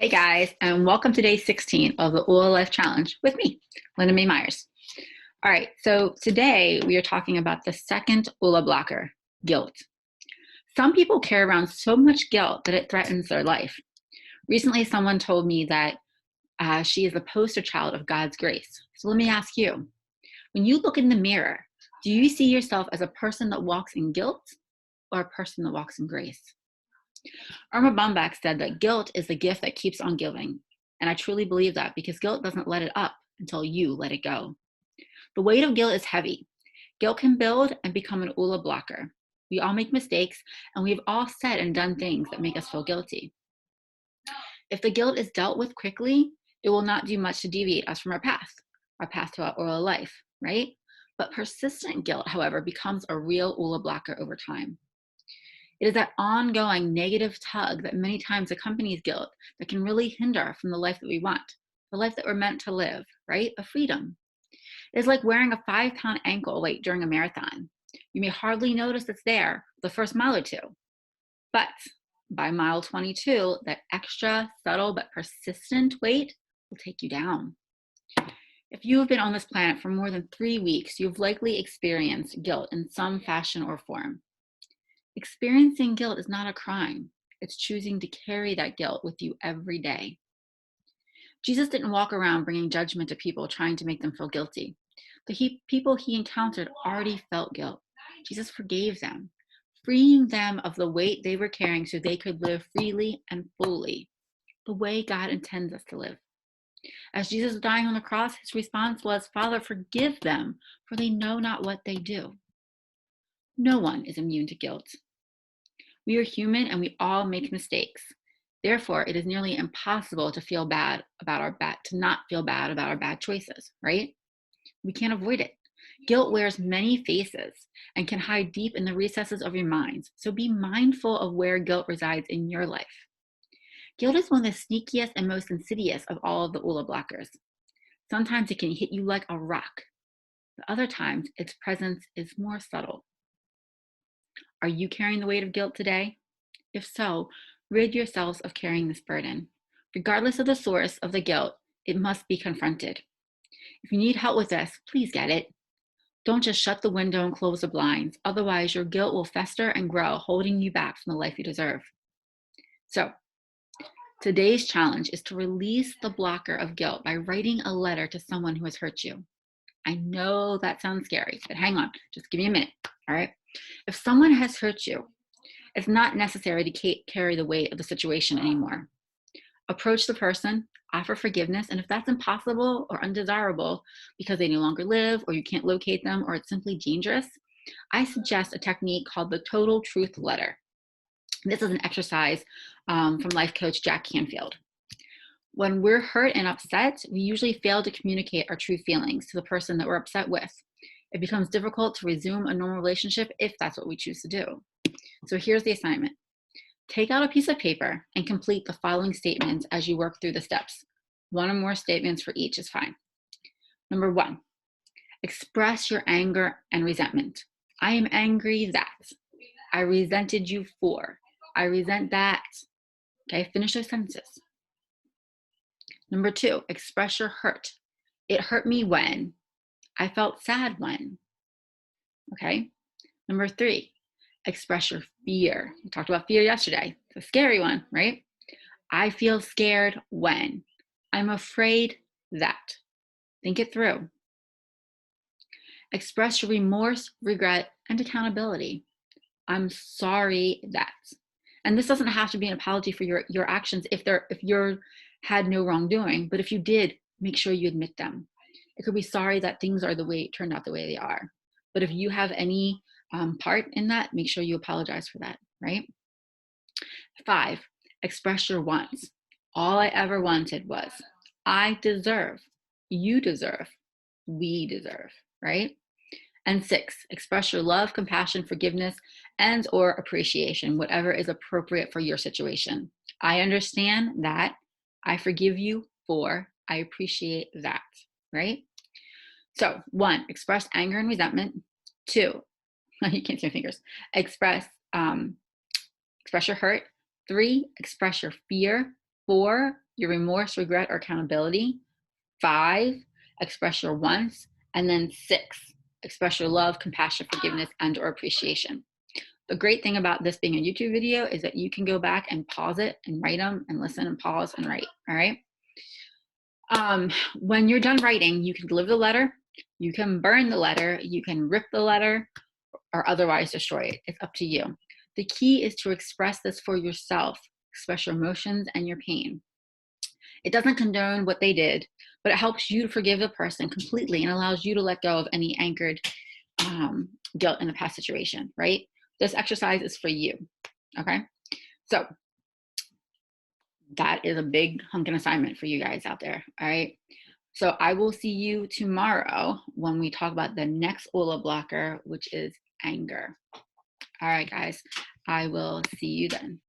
Hey guys, and welcome to day 16 of the Oola Life Challenge with me, Linda Mae Myers. All right, so today we are talking about the second Oola blocker, guilt. Some people carry around so much guilt that it threatens their life. Recently, someone told me that she is the poster child of God's grace. So let me ask you, when you look in the mirror, do you see yourself as a person that walks in guilt or a person that walks in grace? Irma Bumbach said that guilt is the gift that keeps on giving. And I truly believe that because guilt doesn't let it up until you let it go. The weight of guilt is heavy. Guilt can build and become an Oola blocker. We all make mistakes and we've all said and done things that make us feel guilty. If the guilt is dealt with quickly, it will not do much to deviate us from our path to our Oola life, right? But persistent guilt, however, becomes a real Oola blocker over time. It is that ongoing negative tug that many times accompanies guilt that can really hinder from the life that we want, the life that we're meant to live, right? A freedom. It is like wearing a 5-pound ankle weight during a marathon. You may hardly notice it's there the first mile or two, but by mile 22, that extra subtle but persistent weight will take you down. If you have been on this planet for more than 3 weeks, you've likely experienced guilt in some fashion or form. Experiencing guilt is not a crime. It's choosing to carry that guilt with you every day. Jesus didn't walk around bringing judgment to people trying to make them feel guilty. The people he encountered already felt guilt. Jesus forgave them, freeing them of the weight they were carrying so they could live freely and fully, the way God intends us to live. As Jesus was dying on the cross, his response was, "Father, forgive them, for they know not what they do." No one is immune to guilt. We are human and we all make mistakes. Therefore, it is nearly impossible to not feel bad about our bad choices, right? We can't avoid it. Guilt wears many faces and can hide deep in the recesses of your minds. So be mindful of where guilt resides in your life. Guilt is one of the sneakiest and most insidious of all of the Oola blockers. Sometimes it can hit you like a rock, but other times its presence is more subtle. Are you carrying the weight of guilt today? If so, rid yourselves of carrying this burden. Regardless of the source of the guilt, it must be confronted. If you need help with this, please get it. Don't just shut the window and close the blinds. Otherwise, your guilt will fester and grow, holding you back from the life you deserve. So, today's challenge is to release the blocker of guilt by writing a letter to someone who has hurt you. I know that sounds scary, but hang on, just give me a minute, all right? If someone has hurt you, it's not necessary to carry the weight of the situation anymore. Approach the person, offer forgiveness, and if that's impossible or undesirable because they no longer live or you can't locate them or it's simply dangerous, I suggest a technique called the Total Truth Letter. This is an exercise from life coach Jack Canfield. When we're hurt and upset, we usually fail to communicate our true feelings to the person that we're upset with. It becomes difficult to resume a normal relationship if that's what we choose to do. So here's the assignment. Take out a piece of paper and complete the following statements as you work through the steps. One or more statements for each is fine. Number 1, express your anger and resentment. I am angry that. I resented you for. I resent that. Okay, finish those sentences. Number 2, express your hurt. It hurt me when. I felt sad when. Okay. Number 3, express your fear. We talked about fear yesterday. It's a scary one, right? I feel scared when. I'm afraid that. Think it through. Express your remorse, regret, and accountability. I'm sorry that. And this doesn't have to be an apology for your actions if you had no wrongdoing, but if you did, make sure you admit them. It could be sorry that things turned out the way they are. But if you have any part in that, make sure you apologize for that, right? 5, express your wants. All I ever wanted was, I deserve, you deserve, we deserve, right? And 6, express your love, compassion, forgiveness, and or appreciation, whatever is appropriate for your situation. I understand that. I forgive you for. I appreciate that, right? So 1, express anger and resentment. 2, you can't see my fingers. Express your hurt. 3, express your fear. 4, your remorse, regret, or accountability. 5, express your wants. And then 6, express your love, compassion, forgiveness, and or appreciation. The great thing about this being a YouTube video is that you can go back and pause it and write them and listen and pause and write, all right? When you're done writing, you can deliver the letter, you can burn the letter, you can rip the letter, or otherwise destroy it. It's up to you. The key is to express this for yourself, express your emotions and your pain. It doesn't condone what they did, but it helps you to forgive the person completely and allows you to let go of any anchored guilt in the past situation, right? This exercise is for you, okay? So that is a big hunkin' assignment for you guys out there, all right? So I will see you tomorrow when we talk about the next Oola blocker, which is anger. All right, guys, I will see you then.